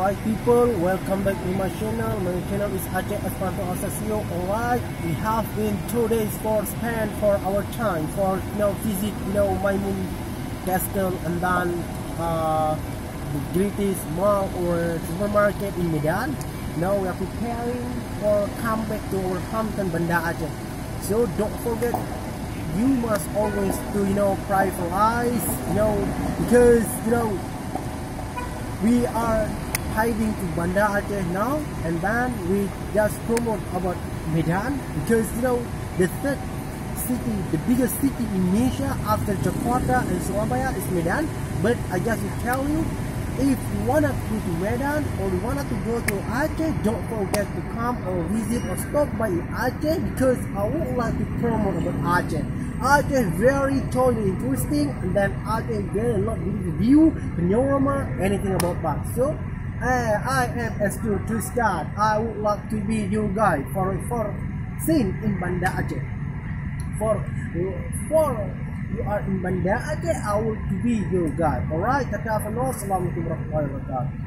Alright people, welcome back to my channel. My channel is Aceh Esperanto Asesio. Alright, we have been 2 days for spend for our time for visit Maimun Castle and then the greatest mall or supermarket in Medan. Now we are preparing for come back to our hometown Banda Aceh. So don't forget, you must always do prioritize because we are heading to Banda Aceh now, and then we just promote about Medan because the third city, the biggest city in Indonesia after Jakarta and Surabaya is Medan. But I just will tell you, if you wanna go to Medan or you wanna to go to Aceh, don't forget to come or visit or stop by Aceh because I would like to promote about Aceh. Aceh is very totally interesting, and then Aceh is very lot of view, panorama, anything about that. So I am a tourist guide. I would like to be your guide for scene in Banda Aceh. For you are in Banda Aceh, I will to be your guide. Alright, Assalamualaikum warahmatullahi wabarakatuh.